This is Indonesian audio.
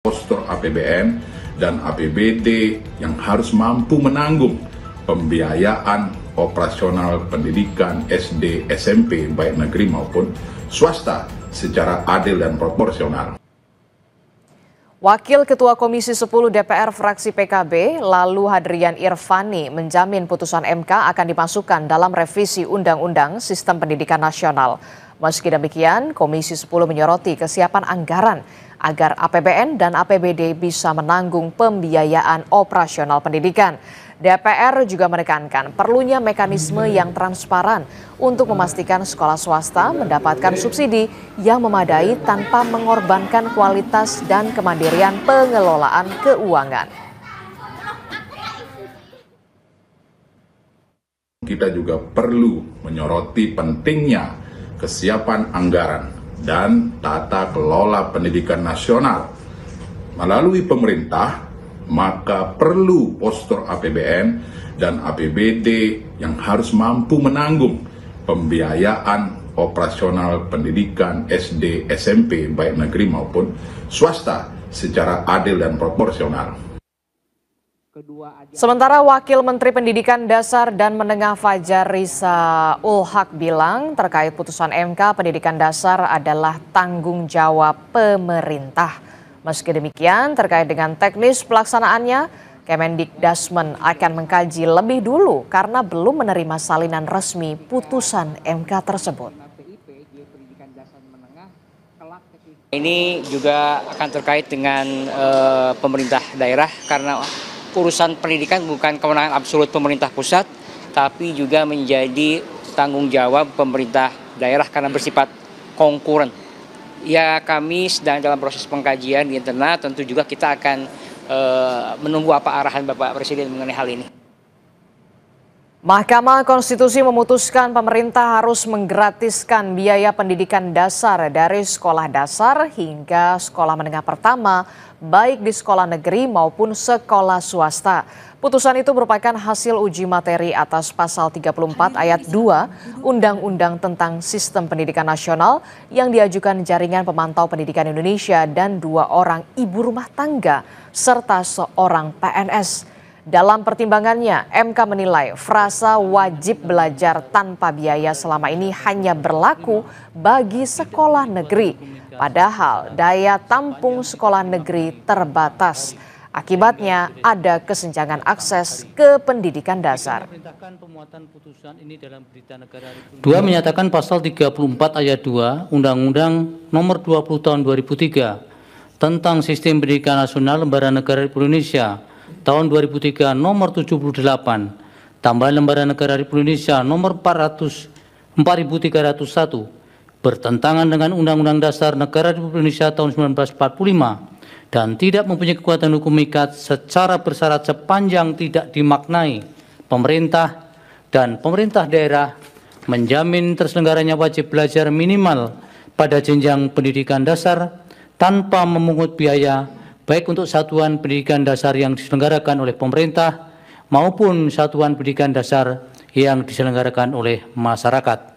postur APBN dan APBD yang harus mampu menanggung pembiayaan operasional pendidikan SD, SMP, baik negeri maupun swasta secara adil dan proporsional. Wakil Ketua Komisi 10 DPR fraksi PKB, Lalu Hadrian Irvani, menjamin putusan MK akan dimasukkan dalam revisi Undang-Undang Sistem Pendidikan Nasional. Meski demikian, Komisi 10 menyoroti kesiapan anggaran agar APBN dan APBD bisa menanggung pembiayaan operasional pendidikan. DPR juga menekankan perlunya mekanisme yang transparan untuk memastikan sekolah swasta mendapatkan subsidi yang memadai tanpa mengorbankan kualitas dan kemandirian pengelolaan keuangan. Kita juga perlu menyoroti pentingnya kesiapan anggaran dan tata kelola pendidikan nasional melalui pemerintah, maka perlu postur APBN dan APBD yang harus mampu menanggung pembiayaan operasional pendidikan SD, SMP, baik negeri maupun swasta secara adil dan proporsional. Sementara Wakil Menteri Pendidikan Dasar dan Menengah Fajar Risa Ulhaq bilang terkait putusan MK, pendidikan dasar adalah tanggung jawab pemerintah. Meski demikian, terkait dengan teknis pelaksanaannya, Kemendikdasmen akan mengkaji lebih dulu karena belum menerima salinan resmi putusan MK tersebut. Ini juga akan terkait dengan pemerintah daerah karena urusan pendidikan bukan kewenangan absolut pemerintah pusat, tapi juga menjadi tanggung jawab pemerintah daerah karena bersifat konkuren. Ya, kami sedang dalam proses pengkajian di internal, tentu juga kita akan menunggu apa arahan Bapak Presiden mengenai hal ini. Mahkamah Konstitusi memutuskan pemerintah harus menggratiskan biaya pendidikan dasar dari sekolah dasar hingga sekolah menengah pertama, baik di sekolah negeri maupun sekolah swasta. Putusan itu merupakan hasil uji materi atas pasal 34 ayat 2 Undang-Undang tentang Sistem Pendidikan Nasional yang diajukan Jaringan Pemantau Pendidikan Indonesia dan 2 orang ibu rumah tangga serta seorang PNS. Dalam pertimbangannya, MK menilai frasa wajib belajar tanpa biaya selama ini hanya berlaku bagi sekolah negeri. Padahal daya tampung sekolah negeri terbatas. Akibatnya ada kesenjangan akses ke pendidikan dasar. Dua menyatakan pasal 34 ayat 2 Undang-Undang Nomor 20 Tahun 2003 tentang Sistem Pendidikan Nasional Lembaga Negara Republik Indonesia tahun 2003 nomor 78, tambahan Lembaga Negara Republik Indonesia nomor 4301, bertentangan dengan Undang-Undang Dasar Negara Republik Indonesia tahun 1945 dan tidak mempunyai kekuatan hukum mengikat secara bersyarat sepanjang tidak dimaknai pemerintah dan pemerintah daerah menjamin terselenggaranya wajib belajar minimal pada jenjang pendidikan dasar tanpa memungut biaya baik untuk satuan pendidikan dasar yang diselenggarakan oleh pemerintah maupun satuan pendidikan dasar yang diselenggarakan oleh masyarakat.